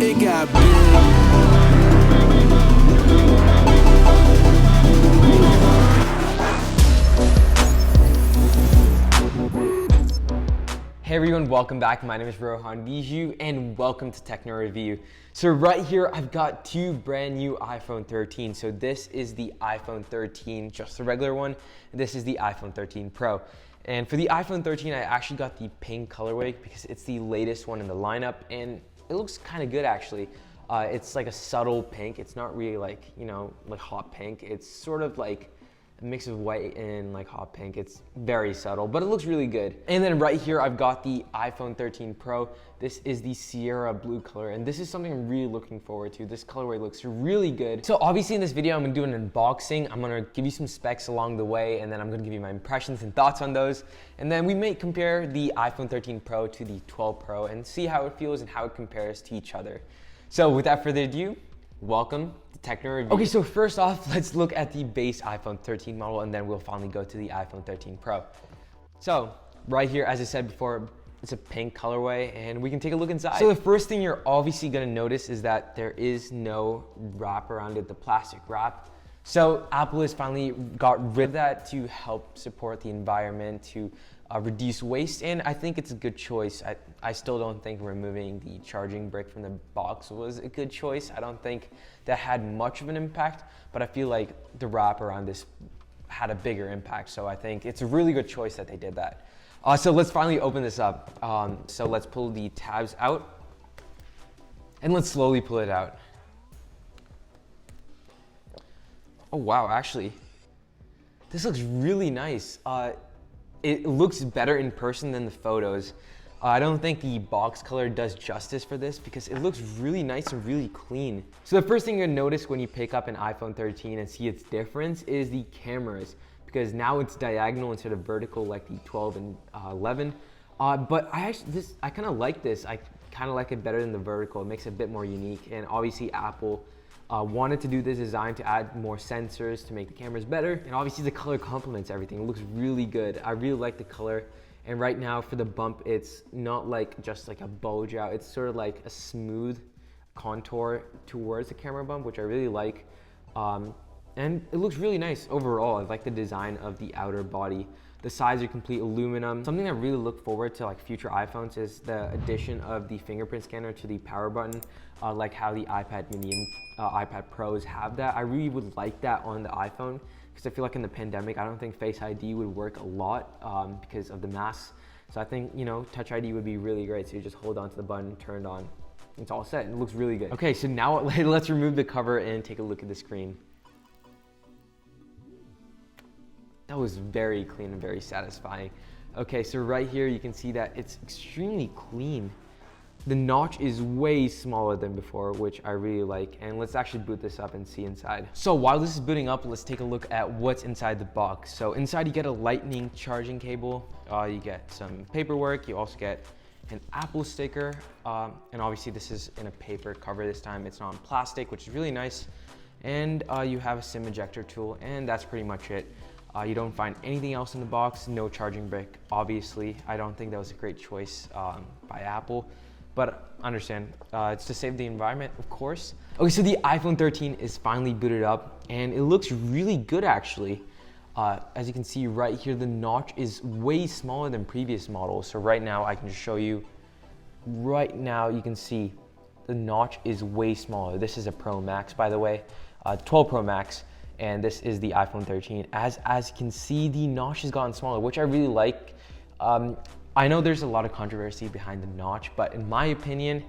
it got big. Hey everyone, welcome back. My name is Rohan Bijou and welcome to Techno Review. So right here, I've got two brand new iPhone 13. So this is the iPhone 13, just the regular one. And this is the iPhone 13 Pro. And for the iPhone 13, I actually got the pink colorway because it's the latest one in the lineup and it looks kind of good actually. It's like a subtle pink. It's not really like, like hot pink. It's sort of like a mix of white and like hot pink. It's very subtle, but it looks really good. And then right here, I've got the iPhone 13 Pro. This is the Sierra blue color, and this is something I'm really looking forward to. This colorway looks really good. So obviously in this video, I'm gonna do an unboxing. I'm gonna give you some specs along the way, and then I'm gonna give you my impressions and thoughts on those. And then we may compare the iPhone 13 Pro to the 12 Pro and see how it feels and how it compares to each other. So without further ado, welcome to Techno Review. Okay, so first off, let's look at the base iPhone 13 model and then we'll finally go to the iPhone 13 Pro. So right here, as I said before, it's a pink colorway and we can take a look inside. So the first thing you're obviously gonna notice is that there is no wrap around it, the plastic wrap. So Apple has finally got rid of that to help support the environment, to reduce waste, and I think it's a good choice. I still don't think removing the charging brick from the box was a good choice. I don't think that had much of an impact, but I feel like the wrap around this had a bigger impact. So I think it's a really good choice that they did that. So let's finally open this up. So let's pull the tabs out and let's slowly pull it out. Oh wow, actually, this looks really nice. It looks better in person than the photos. I don't think the box color does justice for this because it looks really nice and really clean. So the first thing you're gonna notice when you pick up an iPhone 13 and see its difference is the cameras, because now it's diagonal instead of vertical like the 12 and 11. But I kind of like this. I kind of like it better than the vertical. It makes it a bit more unique, and obviously Apple wanted to do this design to add more sensors to make the cameras better, and obviously the color complements everything. It looks really good. I really like the color, and right now for the bump, it's not like just like a bulge out. It's sort of like a smooth contour towards the camera bump, which I really like, and it looks really nice overall. I like the design of the outer body. The sides are complete aluminum. Something I really look forward to like future iPhones is the addition of the fingerprint scanner to the power button, like how the iPad mini and iPad Pros have that. I really would like that on the iPhone because I feel like in the pandemic, I don't think Face ID would work a lot because of the masks. So I think, Touch ID would be really great. So you just hold onto the button, turn it on. It's all set. It looks really good. Okay, so now let's remove the cover and take a look at the screen. That was very clean and very satisfying. Okay, so right here you can see that it's extremely clean. The notch is way smaller than before, which I really like. And let's actually boot this up and see inside. So while this is booting up, let's take a look at what's inside the box. So inside you get a lightning charging cable, you get some paperwork, you also get an Apple sticker, and obviously this is in a paper cover this time. It's not in plastic, which is really nice. And you have a SIM ejector tool, and that's pretty much it. You don't find anything else in the box, no charging brick, obviously. I don't think that was a great choice by Apple, but understand, it's to save the environment, of course. Okay, so the iPhone 13 is finally booted up, and it looks really good actually. As you can see right here, the notch is way smaller than previous models. So right now I can show you, right now you can see the notch is way smaller. This is a Pro Max, by the way, 12 Pro Max. And this is the iPhone 13. As you can see, the notch has gotten smaller, which I really like. I know there's a lot of controversy behind the notch, but in my opinion,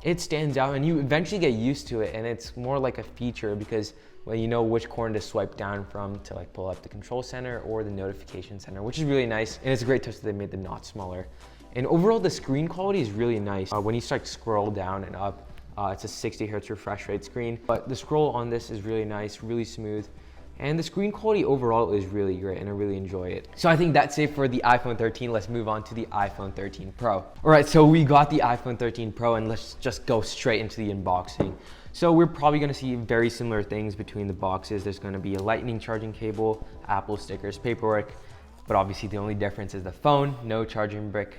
it stands out and you eventually get used to it, and it's more like a feature because you know which corner to swipe down from to like pull up the control center or the notification center, which is really nice. And it's a great touch that they made the notch smaller. And overall, the screen quality is really nice. When you start scroll down and up, it's a 60 hertz refresh rate screen, but the scroll on this is really nice, really smooth. And the screen quality overall is really great and I really enjoy it. So I think that's it for the iPhone 13. Let's move on to the iPhone 13 Pro. All right, so we got the iPhone 13 Pro and let's just go straight into the unboxing. So we're probably gonna see very similar things between the boxes. There's gonna be a lightning charging cable, Apple stickers, paperwork, but obviously the only difference is the phone, no charging brick.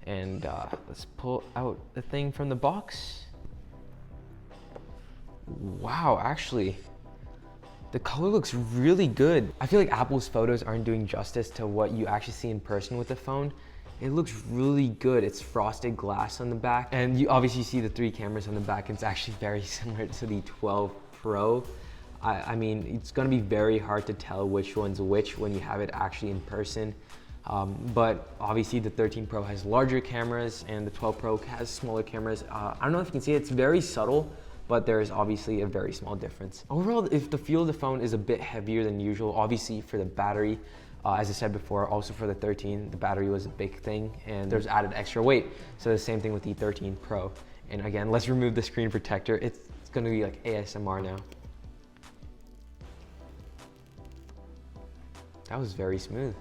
And let's pull out the thing from the box. Wow, actually, the color looks really good. I feel like Apple's photos aren't doing justice to what you actually see in person with the phone. It looks really good. It's frosted glass on the back, and you obviously see the 3 cameras on the back. It's actually very similar to the 12 Pro. I mean, it's gonna be very hard to tell which one's which when you have it actually in person. But obviously the 13 Pro has larger cameras and the 12 Pro has smaller cameras. I don't know if you can see it, it's very subtle, but there is obviously a very small difference. Overall, if the feel of the phone is a bit heavier than usual, obviously for the battery, as I said before, also for the 13, the battery was a big thing and there's added extra weight. So the same thing with the 13 Pro. And again, let's remove the screen protector. It's gonna be like ASMR now. That was very smooth.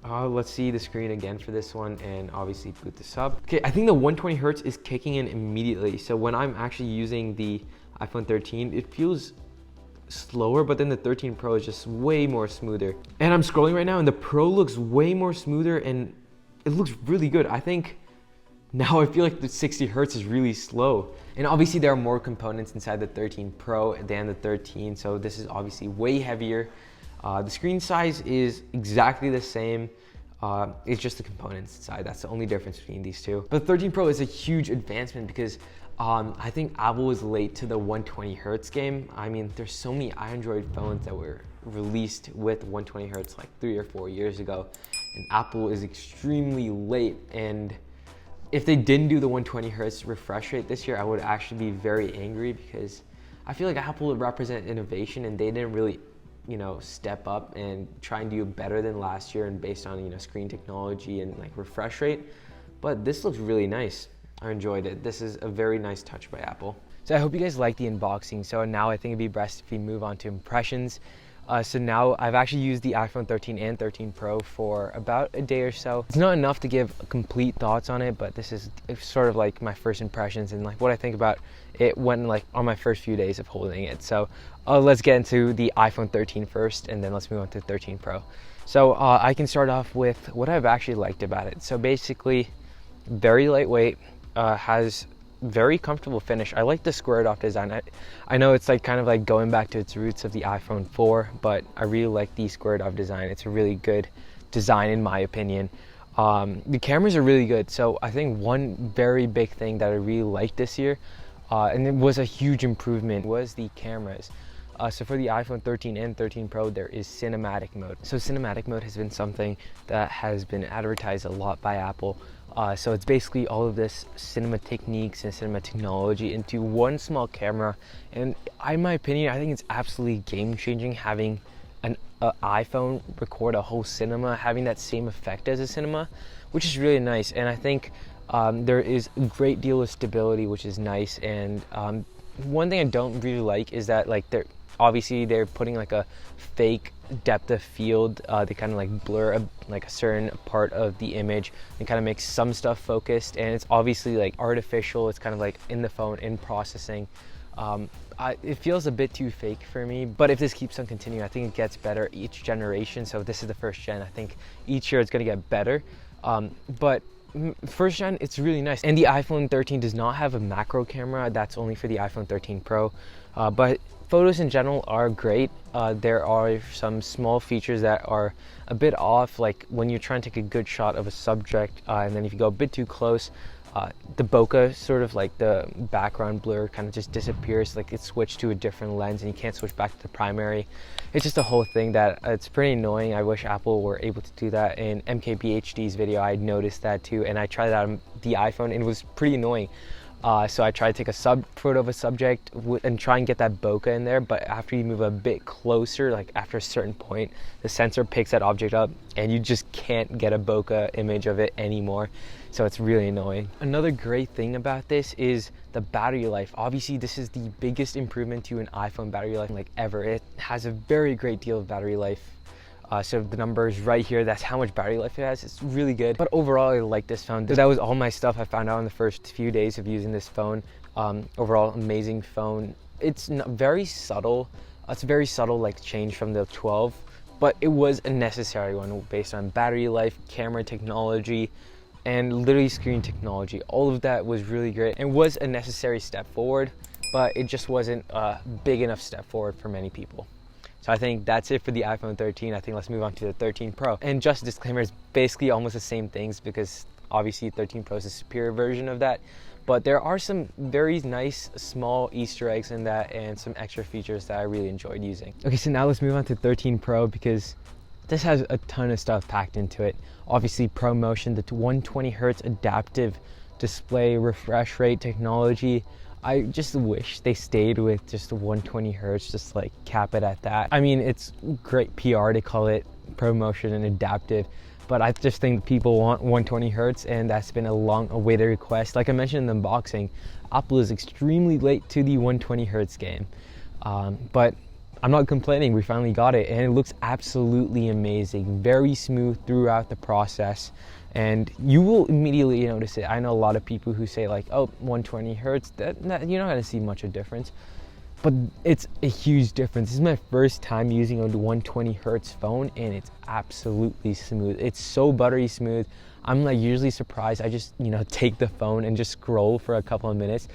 Let's see the screen again for this one and obviously boot this up. Okay, I think the 120 Hertz is kicking in immediately. So when I'm actually using the iPhone 13, it feels slower, but then the 13 Pro is just way more smoother. And I'm scrolling right now and the Pro looks way more smoother and it looks really good. I think now I feel like the 60 Hertz is really slow. And obviously there are more components inside the 13 Pro than the 13, so this is obviously way heavier. The screen size is exactly the same. It's just the components inside. That's the only difference between these two. But the 13 Pro is a huge advancement because I think Apple was late to the 120 Hertz game. I mean, there's so many Android phones that were released with 120 Hertz like 3 or 4 years ago. And Apple is extremely late. And if they didn't do the 120 Hertz refresh rate this year, I would actually be very angry because I feel like Apple would represent innovation and they didn't really step up and try and do better than last year and based on, screen technology and like refresh rate. But this looks really nice. I enjoyed it. This is a very nice touch by Apple. So I hope you guys liked the unboxing. So now I think it'd be best if we move on to impressions. So now I've actually used the iPhone 13 and 13 Pro for about a day or so. It's not enough to give complete thoughts on it, but this is sort of like my first impressions and like what I think about it when like on my first few days of holding it. So let's get into the iPhone 13 first and then let's move on to 13 Pro. So I can start off with what I've actually liked about it. So basically very lightweight, has very comfortable finish. I like the squared off design. I know it's like kind of like going back to its roots of the iPhone 4, but I really like the squared off design. It's a really good design in my opinion. The cameras are really good. So I think one very big thing that I really liked this year, and it was a huge improvement, was the cameras. So for the iPhone 13 and 13 Pro, there is cinematic mode. So cinematic mode has been something that has been advertised a lot by Apple. So it's basically all of this cinema techniques and cinema technology into one small camera. And in my opinion, I think it's absolutely game-changing having an iPhone record a whole cinema, having that same effect as a cinema, which is really nice. And I think there is a great deal of stability, which is nice. And one thing I don't really like is that like they're putting like a fake depth of field. They kind of like blur like a certain part of the image and kind of make some stuff focused, and it's obviously like artificial. It's kind of like in the phone in processing. It feels a bit too fake for me, but if this keeps on continuing, I think it gets better each generation. So this is the first gen. I think each year it's going to get better, but first gen, it's really nice. And the iPhone 13 does not have a macro camera. That's only for the iPhone 13 Pro, but photos in general are great. There are some small features that are a bit off, like when you're trying to take a good shot of a subject, and then if you go a bit too close, the bokeh, sort of like the background blur, kind of just disappears, like it's switched to a different lens and you can't switch back to the primary. It's just a whole thing that it's pretty annoying. I wish Apple were able to do that. In MKBHD's video, I noticed that too, and I tried that on the iPhone and it was pretty annoying. So I tried to take a photo of a subject and try and get that bokeh in there, but after you move a bit closer, like after a certain point, the sensor picks that object up and you just can't get a bokeh image of it anymore. So it's really annoying. Another great thing about this is the battery life. Obviously, this is the biggest improvement to an iPhone battery life like ever. It has a very great deal of battery life. So the numbers right here, that's how much battery life it has. It's really good. But overall, I like this phone. That was all my stuff I found out in the first few days of using this phone. Overall, amazing phone. It's very subtle. It's a very subtle like change from the 12, but it was a necessary one based on battery life, camera technology, and literally screen technology. All of that was really great and was a necessary step forward. but it just wasn't a big enough step forward for many people. So I think that's it for the iPhone 13. I think let's move on to the 13 Pro. And just a disclaimer, it's basically almost the same things because obviously 13 Pro is a superior version of that. But there are some very nice small Easter eggs in that and some extra features that I really enjoyed using. Okay, so now let's move on to 13 Pro because this has a ton of stuff packed into it. Obviously ProMotion, the 120 Hertz adaptive display refresh rate technology. I just wish they stayed with just the 120 Hertz, just like cap it at that. I mean, it's great PR to call it ProMotion and adaptive, but I just think people want 120 Hertz, and that's been a long awaited request. Like I mentioned in the unboxing, Apple is extremely late to the 120 Hertz game, but I'm not complaining. We finally got it, and it looks absolutely amazing. Very smooth throughout the process, and you will immediately notice it. I know a lot of people who say like, oh, 120 Hertz, that you're not gonna see much of a difference, but it's a huge difference. This is my first time using a 120 Hertz phone, and it's absolutely smooth. It's so buttery smooth. I'm like usually surprised. I just, take the phone and just scroll for a couple of minutes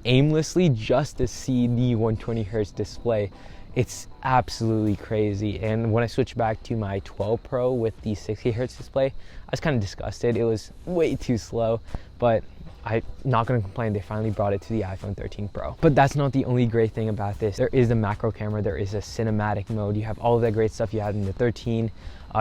aimlessly just to see the 120 Hertz display. It's absolutely crazy. And when I switched back to my 12 Pro with the 60 Hertz display, I was kind of disgusted. It was way too slow, but I'm not gonna complain. They finally brought it to the iPhone 13 Pro. But that's not the only great thing about this. There is the macro camera, there is a cinematic mode. You have all of that great stuff you had in the 13,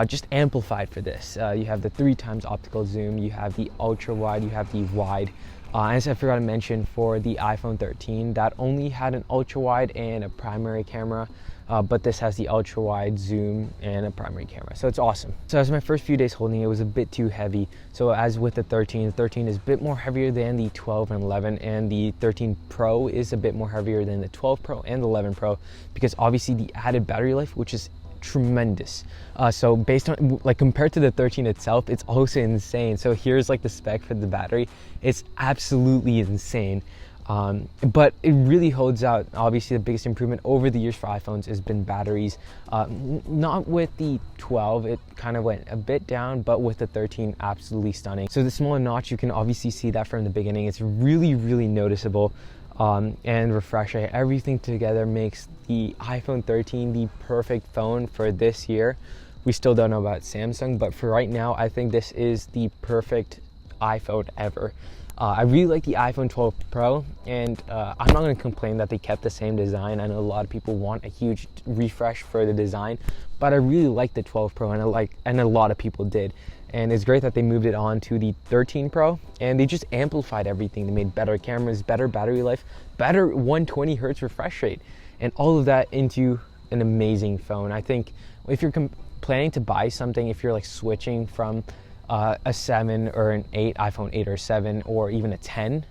just amplified for this. You have the 3x optical zoom, you have the ultra wide, you have the wide. As I forgot to mention, for the iPhone 13, that only had an ultra wide and a primary camera, but this has the ultra wide zoom and a primary camera, so it's awesome. So as my first few days holding it was a bit too heavy. So as with the 13 is a bit more heavier than the 12 and 11, and the 13 Pro is a bit more heavier than the 12 Pro and the 11 Pro, because obviously the added battery life, which is tremendous. So based on, like, compared to the 13 itself, it's also insane. So here's like the spec for the battery. It's absolutely insane. But it really holds out. Obviously the biggest improvement over the years for iPhones has been batteries. Not with the 12, it kind of went a bit down, but with the 13, absolutely stunning. So the smaller notch, you can obviously see that from the beginning. It's really, really noticeable. And refresh rate, everything together makes the iPhone 13 the perfect phone for this year. We still don't know about Samsung, but for right now, I think this is the perfect iPhone ever. I really like the iPhone 12 Pro, and I'm not going to complain that they kept the same design. I know a lot of people want a huge refresh for the design, but I really like the 12 Pro, and a lot of people did. And it's great that they moved it on to the 13 Pro, and they just amplified everything. They made better cameras, better battery life, better 120 Hertz refresh rate, and all of that into an amazing phone. I think if you're planning to buy something, if you're like switching from a 7 or an 8, iPhone 8 or 7, or even a 10,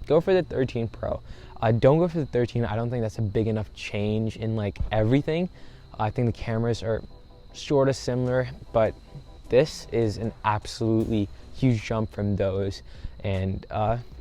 go for the 13 Pro. Don't go for the 13. I don't think that's a big enough change in like everything. I think the cameras are sort of similar, but this is an absolutely huge jump from those, and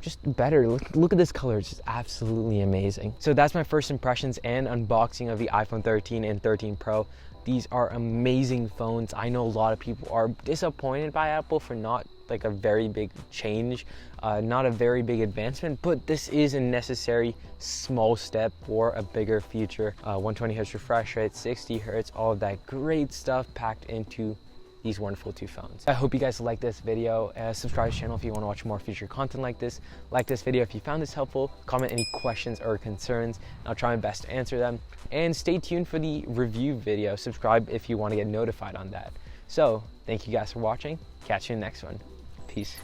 just better. Look at this color, it's just absolutely amazing. So that's my first impressions and unboxing of the iPhone 13 and 13 Pro. These are amazing phones. I know a lot of people are disappointed by Apple for not like a very big change, not a very big advancement, but this is a necessary small step for a bigger future. 120 Hz refresh rate, 60 Hz, all of that great stuff packed into these wonderful two phones. I hope you guys like this video. Subscribe to the channel if you want to watch more future content like this. Like this video if you found this helpful. Comment any questions or concerns, and I'll try my best to answer them. And stay tuned for the review video. Subscribe if you want to get notified on that. So thank you guys for watching. Catch you in the next one. Peace.